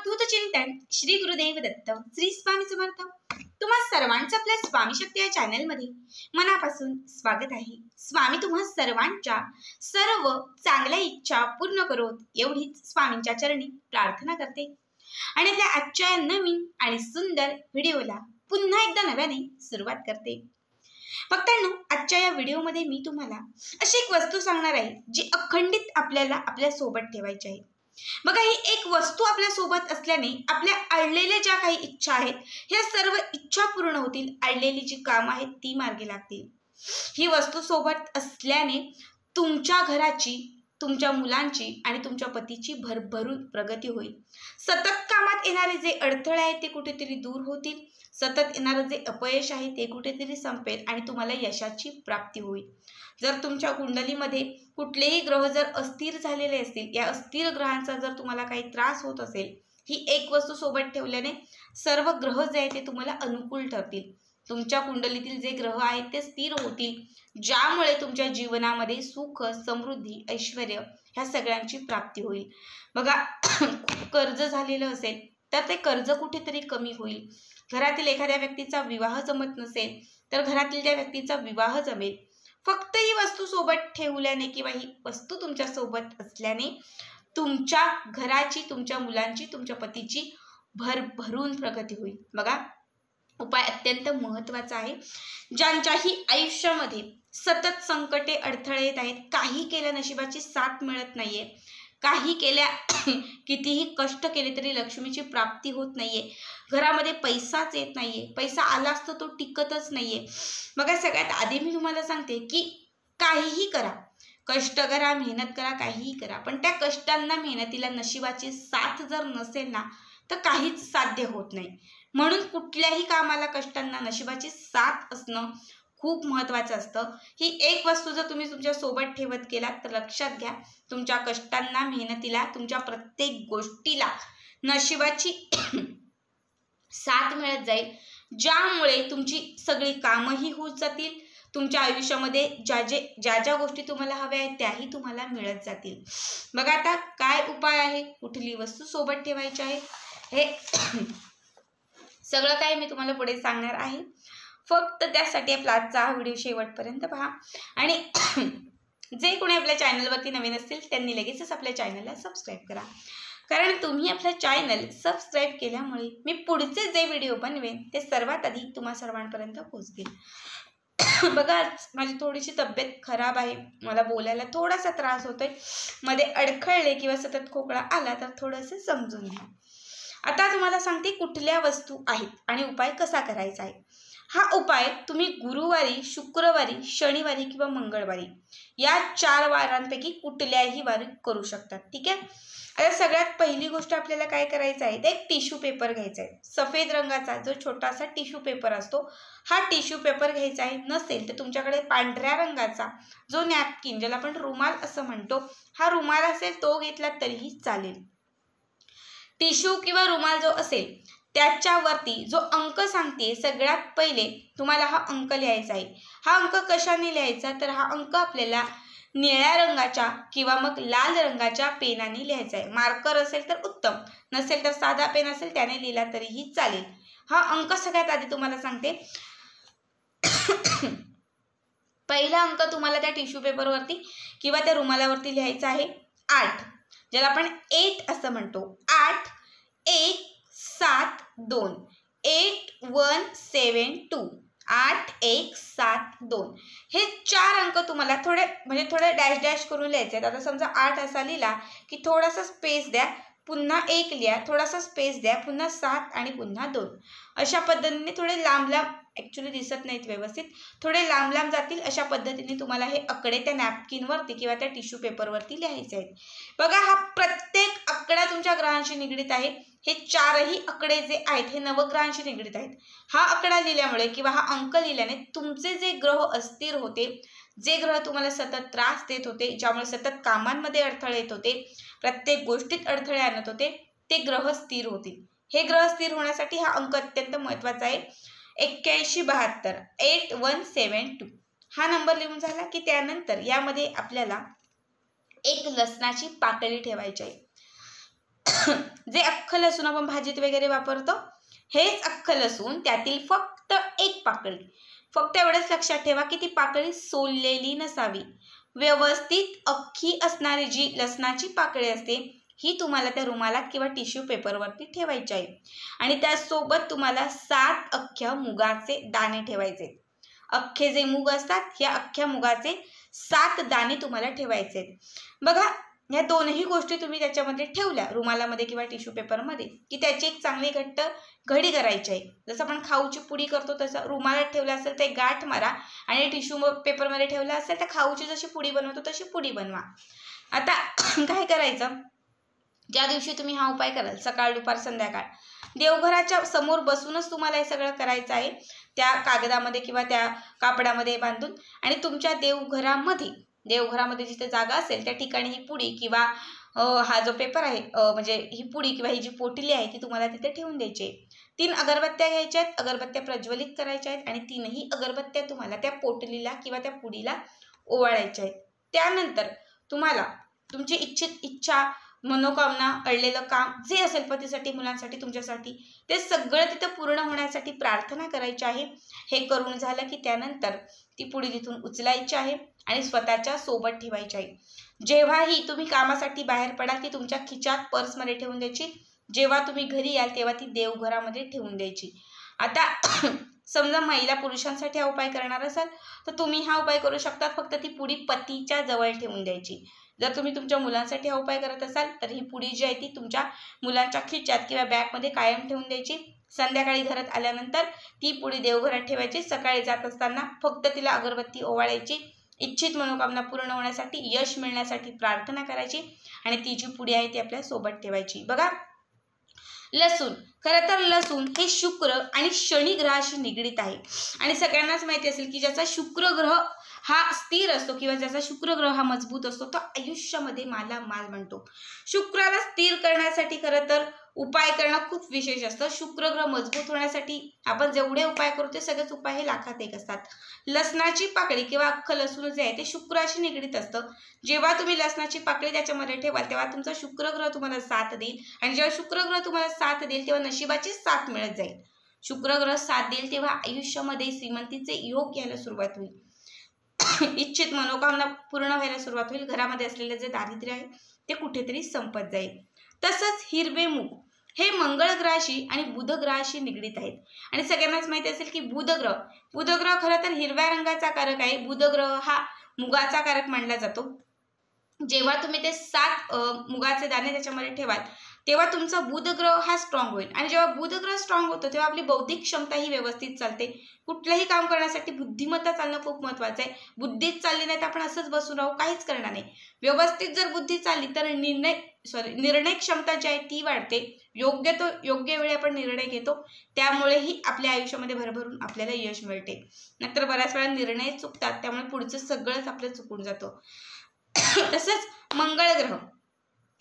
अवधूत चिंतन श्री गुरुदेव दत्त श्री स्वामी समर्थ। तुम्हा सर्वांचं आपल्या स्वामी शक्ती या चॅनल मध्ये मनापासून स्वागत आहे। स्वामी तुम्हा सर्वांच्या सर्व चांगल्या इच्छा पूर्ण करोत एवढीच स्वामींच्या चरणी प्रार्थना करते आणि आपल्या आजच्या नवीन आणि सुंदर व्हिडिओला पुन्हा एकदा नव्याने सुरुवात करते। भक्तांनो, आजच्या या व्हिडिओमध्ये मी तुम्हाला अशी एक वस्तू सांगणार आहे जी अखंडित आपल्याला आपल्या सोबत ठेवायची आहे। बघा, ही एक वस्तू आपल्या सोबत असल्याने आपल्या अडलेल्या ज्या काही इच्छा आहेत ह्या सर्व इच्छा पूर्ण होतील, अडलेली जी कामं आहेत ती मार्गी लागतील। ही वस्तू सोबत असल्याने तुमच्या घराची, तुमच्या मुलांची आणि तुमच्या पतीची भरभरून प्रगती होईल। सतत कामात येणारे जे अडथळे आहेत ते कुठेतरी दूर होतील, सतत येणारे जे अपयश आहे ते कुठेतरी संपेल आणि तुम्हाला यशाची प्राप्ती होईल। जर तुमच्या कुंडलीमध्ये कुठलेही ग्रह जर अस्थिर झालेले असतील, या अस्थिर ग्रहांचा जर तुम्हाला काही त्रास होत असेल, ही एक वस्तू सोबत ठेवल्याने सर्व ग्रह जे आहेत ते तुम्हाला अनुकूल ठरतील। तुमच्या कुंडलीतील जे ग्रह आहेत ते स्थिर होतील, ज्यामुळे तुमच्या जीवनामध्ये सुख, समृद्धी, ऐश्वर्य ह्या सगळ्यांची प्राप्ती होईल। बघा, खूप कर्ज झालेलं असेल तर ते कर्ज कुठेतरी कमी होईल। घरातील एखाद्या व्यक्तीचा विवाह जमत नसेल तर घरातील त्या व्यक्तीचा विवाह जमेल। फक्त ही वस्तू सोबत ठेवल्याने किंवा ही वस्तू तुमच्या सोबत असल्याने तुमच्या घराची, तुमच्या मुलांची, तुमच्या पतीची भरभरून प्रगती होईल। बघा, उपाय अत्यंत महत्त्वाचा आहे। ज्यांच्याही आयुष्यामध्ये सतत संकटे, अडथळे येत आहेत, काही केल्या नशिबाची साथ मिळत नाहीये, काही केल्या कितीही कष्ट केले तरी लक्ष्मीची प्राप्ती होत नाहीये, घरामध्ये पैसाच येत नाहीये, पैसा आला असतो तो टिकतच नाहीये। बघा, सगळ्यात आधी मी तुम्हाला सांगते की काहीही करा, कष्ट करा, मेहनत करा, काहीही करा, पण त्या कष्टांना, मेहनतीला नशिबाची साथ जर नसेल ना तर काहीच साध्य होत नाही। म्हणून कुठल्याही कामाला, कष्टांना नशिबाची साथ असणं खूप महत्त्वाचं असतं। ही एक वस्तू जर तुम्ही तुमच्या सोबत ठेवत गेलात तर लक्षात घ्या, तुमच्या कष्टांना, मेहनतीला, तुमच्या प्रत्येक गोष्टीला नशिबाची साथ मिळत जाईल, ज्यामुळे तुमची सगळी कामंही होत जातील। तुमच्या आयुष्यामध्ये ज्या गोष्टी तुम्हाला हव्या आहेत त्याही तुम्हाला मिळत जातील। बघा, आता काय उपाय आहे, कुठली वस्तू सोबत ठेवायची आहे, हे सगळं काय मी तुम्हाला पुढे सांगणार आहे। फक्त त्यासाठी आपला आजचा हा व्हिडिओ शेवटपर्यंत पहा आणि जे कोणी आपल्या चॅनलवरती नवीन असतील त्यांनी लगेचच आपल्या चॅनलला सबस्क्राईब करा, कारण तुम्ही आपल्या चॅनल सबस्क्राईब केल्यामुळे मी पुढचे जे व्हिडिओ बनवेन ते सर्वात आधी तुम्हा सर्वांपर्यंत पोहोचतील। बघा, माझी थोडीशी तब्येत खराब आहे, मला बोलायला थोडासा त्रास होतोय, मध्ये अडखळले किंवा सतत खोकला आला तर थोडंसं समजून घ्या। आता तुम्हाला सांगते कुठल्या वस्तू आहेत आणि उपाय कसा करायचा आहे। हा उपाय तुम्ही गुरुवारी, शुक्रवारी, शनिवारी किंवा मंगळवारी या 4 वारांपैकी कुठल्याही वारी करू शकतात, ठीक आहे। आता सगळ्यात पहिली गोष्ट आपल्याला काय करायचं आहे, ते एक टिश्यू पेपर घ्यायचा आहे। सफेद रंगाचा जो छोटासा टिश्यू पेपर असतो, हा टिश्यू पेपर घ्यायचा आहे। नसेल तर तुमच्याकडे पांढऱ्या रंगाचा जो नॅपकिन, ज्याला आपण रुमाल असं म्हणतो, हा रुमाल असेल तो घेतला तरीही चालेल। टिश्यू किंवा रुमाल जो असेल त्याच्यावरती जो अंक सांगते, सगळ्यात पहिले तुम्हाला हा अंक लिहायचा आहे। हा अंक कशाने लिहायचा, तर हा अंक आपल्याला निळ्या रंगाच्या किंवा मग लाल रंगाच्या पेनाने लिहायचा आहे। मार्कर असेल तर उत्तम, नसेल तर साधा पेन असेल त्याने लिहिला तरीही चालेल। हा अंक सगळ्यात आधी तुम्हाला सांगते, पहिला अंक तुम्हाला त्या टिश्यू पेपरवरती किंवा त्या रुमालावरती लिहायचा आहे 8, ज्याला आपण 8 असं म्हणतो। 8 1 7 2 8172 8172 हे 4 अंक तुम्हाला थोडे डॅश डॅश करून लिहायचे आहेत। आता समजा 8 असा लिहिला की थोडासा स्पेस द्या, पुन्हा 1 लिहा, थोडासा स्पेस द्या, पुन्हा 7 आणि पुन्हा 2, अशा पद्धतीने थोडे लांब लांब, ॲक्च्युली दिसत नाहीत व्यवस्थित, थोडे लांब लांब जातील अशा पद्धतीने तुम्हाला हे आकडे त्या नॅपकिनवरती किंवा त्या टिश्यू पेपरवरती लिहायचे आहेत। बघा, हा प्रत्येक आकडा तुमच्या ग्रहांशी निगडीत आहे। हे 4ही आकडे जे आहेत हे नवग्रहांशी निगडीत आहेत। हा आकडा लिहिल्यामुळे किंवा हा अंक लिहिल्याने तुमचे जे ग्रह अस्थिर होते, जे ग्रह तुम्हाला सतत त्रास देत होते, ज्यामुळे सतत कामांमध्ये अडथळे येत होते, प्रत्येक गोष्टीत अडथळे आणत होते, ते ग्रह स्थिर होतील। हे ग्रह स्थिर होण्यासाठी हा अंक अत्यंत महत्त्वाचा आहे, 8172 8172 हा नंबर लिहून झाला की त्यानंतर यामध्ये आपल्याला एक लसणाची पाकळी ठेवायची आहे। जे अख्खं लसूण आपण भाजीत वगैरे वापरतो, हेच अख्खं लसूण, त्यातील फक्त एक पाकळी, फक्त एवढंच लक्षात ठेवा की ती पाकळी सोललेली नसावी. व्यवस्थित अख्खी असणारी जी लसणाची पाकळी असते ही तुम्हाला त्या रुमालात किंवा टिश्यू पेपरवरती ठेवायची आहे. आणि त्यासोबत तुम्हाला 7 अख्ख्या मुगाचे दाणे ठेवायचे. अख्खे जे मूग असतात या अख्ख्या मुगाचे 7 दाणे तुम्हाला ठेवायचे. बघा, या दोनही गोष्टी तुम्ही त्याच्यामध्ये ठेवल्या रुमालामध्ये किंवा टिश्यू पेपरमध्ये की त्याची एक चांगली घट्ट घडी करायची आहे. जसं आपण खाऊची पुडी करतो तसं रुमालात ठेवलं असेल तर एक गाठ मारा आणि टिश्यू पेपरमध्ये ठेवलं असेल तर खाऊची जशी पुडी बनवतो तशी पुडी बनवा. आता काय करायचं, ज्या दिवशी तुम्ही हा उपाय कराल, सकाळ दुपार संध्याकाळ, देवघराच्या समोर बसूनच तुम्हाला हे सगळं करायचं आहे, त्या कागदामध्ये किंवा त्या कापडामध्ये बांधून. आणि तुमच्या देवघरामध्ये जिथे जागा असेल त्या ठिकाणी ही पुडी किंवा हा जो पेपर आहे, म्हणजे ही पुडी किंवा ही जी पोटली आहे ती तुम्हाला तिथे ठेवून द्यायची आहे. 3 अगरबत्त्या घ्यायच्या आहेत, अगरबत्त्या प्रज्वलित करायच्या आहेत आणि 3ही अगरबत्त्या तुम्हाला त्या पोटलीला किंवा त्या पुडीला ओवाळायच्या आहेत. त्यानंतर तुम्हाला तुमची इच्छा, मनोकामना, अडलेलं काम जे असेल पतीसाठी, मुलांसाठी, तुमच्यासाठी, ते सगळं तिथं पूर्ण होण्यासाठी प्रार्थना करायची आहे. हे करून झालं की त्यानंतर ती पुडी तिथून उचलायची आहे आणि स्वतःच्या सोबत ठेवायची आहे. जेव्हाही तुम्ही कामासाठी बाहेर पडाल ती तुमच्या खिशात, पर्समध्ये ठेवून द्यायची. जेव्हा तुम्ही घरी याल तेव्हा ती देवघरामध्ये ठेवून द्यायची. आता समजा महिला पुरुषांसाठी हा उपाय करणार असाल तर तुम्ही हा उपाय करू शकता, फक्त ती पुडी पतीच्या जवळ ठेवून द्यायची. जर तुम्ही तुमच्या मुलांसाठी हा उपाय करत असाल तर ही पुडी जी आहे ती तुमच्या मुलांच्या खिशात किंवा बॅगमध्ये कायम ठेवून द्यायची. संध्याकाळी घरात आल्यानंतर ती पुडी देवघरात ठेवायची. सकाळी जात असताना फक्त तिला अगरबत्ती ओवाळायची. इच्छित मनोकामना पूर्ण होण्यासाठी, यश मिळण्यासाठी प्रार्थना करायची आणि ती जी पुडी आहे ती आपल्या सोबत ठेवायची. बघा, लसूण, खरं तर लसूण हे शुक्र आणि शनी ग्रहाशी निगडीत आहे. आणि सगळ्यांनाच माहिती असेल की ज्याचा शुक्र ग्रह हा स्थिर असतो किंवा ज्याचा शुक्र ग्रह हा मजबूत असतो तो आयुष्यामध्ये मालामाल बनतो. शुक्राला स्थिर करण्यासाठी खरं तर उपाय करणं खूप विशेष असतं. शुक्र ग्रह मजबूत होण्यासाठी आपण जेवढे उपाय करू ते सगळेच उपाय हे लाखात एक असतात. लसणाची पाकळी किंवा अख्खं लसूण जे आहे ते शुक्राशी निगडीत असतं. जेव्हा तुम्ही लसणाची पाकळी त्याच्यामध्ये ठेवाल तेव्हा तुमचा शुक्र ग्रह तुम्हाला साथ देईल आणि जेव्हा शुक्र ग्रह तुम्हाला साथ देईल तेव्हा नशिबाची साथ मिळत जाईल. शुक्र ग्रह साथ देईल तेव्हा आयुष्यामध्ये श्रीमंतीचे योग यायला सुरुवात होईल. इच्छित मनोकामना पूर्ण व्हायला सुरुवात होईल. घरामध्ये असलेले जे दारिद्र्य आहे ते कुठेतरी संपत जाईल. तसंच हिरवे मूग हे मंगळ ग्रहाशी आणि बुध ग्रहाशी निगडीत आहेत. आणि सगळ्यांनाच माहिती असेल की बुध ग्रह खरं तर हिरव्या रंगाचा कारक आहे. बुध ग्रह हा मुगाचा कारक मानला जातो. जेव्हा तुम्ही ते 7 मुगाचे दाणे त्याच्यामध्ये ठेवाल तेव्हा तुमचा बुध ग्रह हा स्ट्रॉंग होईल. आणि जेव्हा बुध ग्रह स्ट्रॉंग होतो तेव्हा आपली बौद्धिक क्षमता ही व्यवस्थित चालते. कुठलंही काम करण्यासाठी बुद्धिमत्ता चालणं खूप महत्त्वाचं आहे. बुद्धीच चालली नाही तर आपण असंच बसून राहू, काहीच करणार नाही. व्यवस्थित जर बुद्धी चालली तर निर्णय क्षमता जी आहे ती वाढते. योग्य वेळी आपण निर्णय घेतो, त्यामुळेही आपल्या आयुष्यामध्ये भरभरून आपल्याला यश मिळते. नाहीतर बऱ्याच वेळा निर्णय चुकतात, त्यामुळे पुढचं सगळंच आपलं चुकून जातं. तसंच मंगळ ग्रह,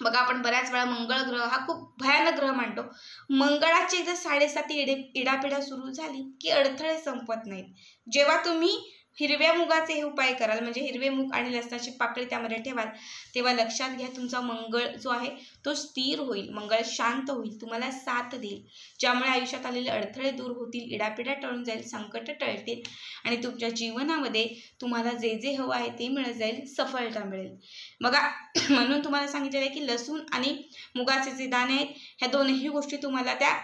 बघा आपण बऱ्याच वेळा मंगळ ग्रह हा खूप भयानक ग्रह मानतो. मंगळाची एकदा 7.5 इडापिडा सुरू झाली की अडथळे संपत नाहीत. जेव्हा तुम्ही हिरव्या मुगाचे हे उपाय कराल, म्हणजे हिरवे मूग आणि लसणाची पाकळी त्यामध्ये ठेवाल, तेव्हा लक्षात घ्या तुमचा मंगळ जो आहे तो स्थिर होईल, मंगळ शांत होईल, तुम्हाला साथ देईल, ज्यामुळे आयुष्यात आलेले अडथळे दूर होतील, इडापिडा टळून जाईल, संकट टळतील आणि तुमच्या जीवनामध्ये तुम्हाला जे जे हवं आहे ते मिळत जाईल, सफलता मिळेल. बघा, म्हणून तुम्हाला सांगितलेलं आहे की लसूण आणि मुगाचे जे दाणे आहेत ह्या दोन्ही गोष्टी तुम्हाला त्या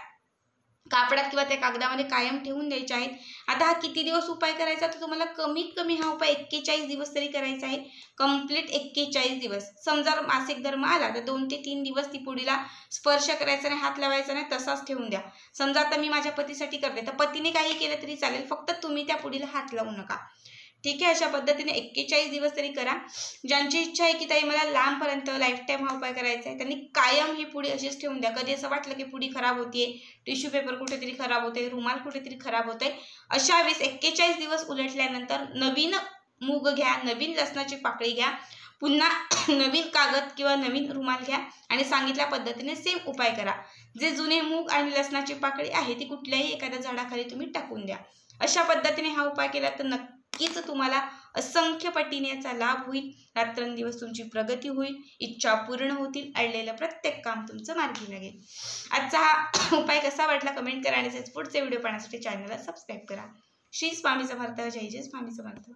कापडात किंवा त्या कागदामध्ये कायम ठेवून द्यायचे आहेत. आता हा किती दिवस उपाय करायचा तर तुम्हाला कमीत कमी हा उपाय 41 दिवस तरी करायचा आहे. कंप्लीट 41 दिवस. समजा मासिक धर्म आला तर 2 ते 3 दिवस ती पुडीला स्पर्श करायचा नाही, हात लावायचा नाही, तसाच ठेवून द्या. समजा आता मी माझ्या पतीसाठी करते तर पतीने काही केलं तरी चालेल, फक्त तुम्ही त्या पुडीला हात लावू नका. ठीक आहे, अशा पद्धतीने 41 दिवस तरी करा. ज्यांची इच्छा आहे की ताई मला लांबपर्यंत लाईफ टाईम हा उपाय करायचा आहे त्यांनी कायम ही पुडी अशीच ठेवून द्या. कधी असं वाटलं की पुडी खराब होतीये, टिश्यू पेपर कुठेतरी खराब होते, रुमाल कुठेतरी खराब होते, अशा वेळेस 41 दिवस उलटल्यानंतर नवीन मूग घ्या, नवीन लसणाची पाकळी घ्या, पुन्हा नवीन कागद किंवा नवीन रुमाल घ्या आणि सांगितल्या पद्धतीने सेम उपाय करा. जे जुने मूग आणि लसणाची पाकळी आहे ती कुठल्याही एखाद्या झाडाखाली तुम्ही टाकून द्या. अशा पद्धतीने हा उपाय केला तर नक्कीच तुम्हाला असंख्य पटीने याचा लाभ होईल. रात्रंदिवस तुमची प्रगती होईल, इच्छा पूर्ण होतील, अडलेलं प्रत्येक काम तुमचं मार्गी लागेल. आजचा हा उपाय कसा वाटला कमेंट करा आणि पुढचे व्हिडिओ पाहण्यासाठी चॅनलला सबस्क्राईब करा. श्री स्वामी समर्थ. जय जय स्वामी समर्थ.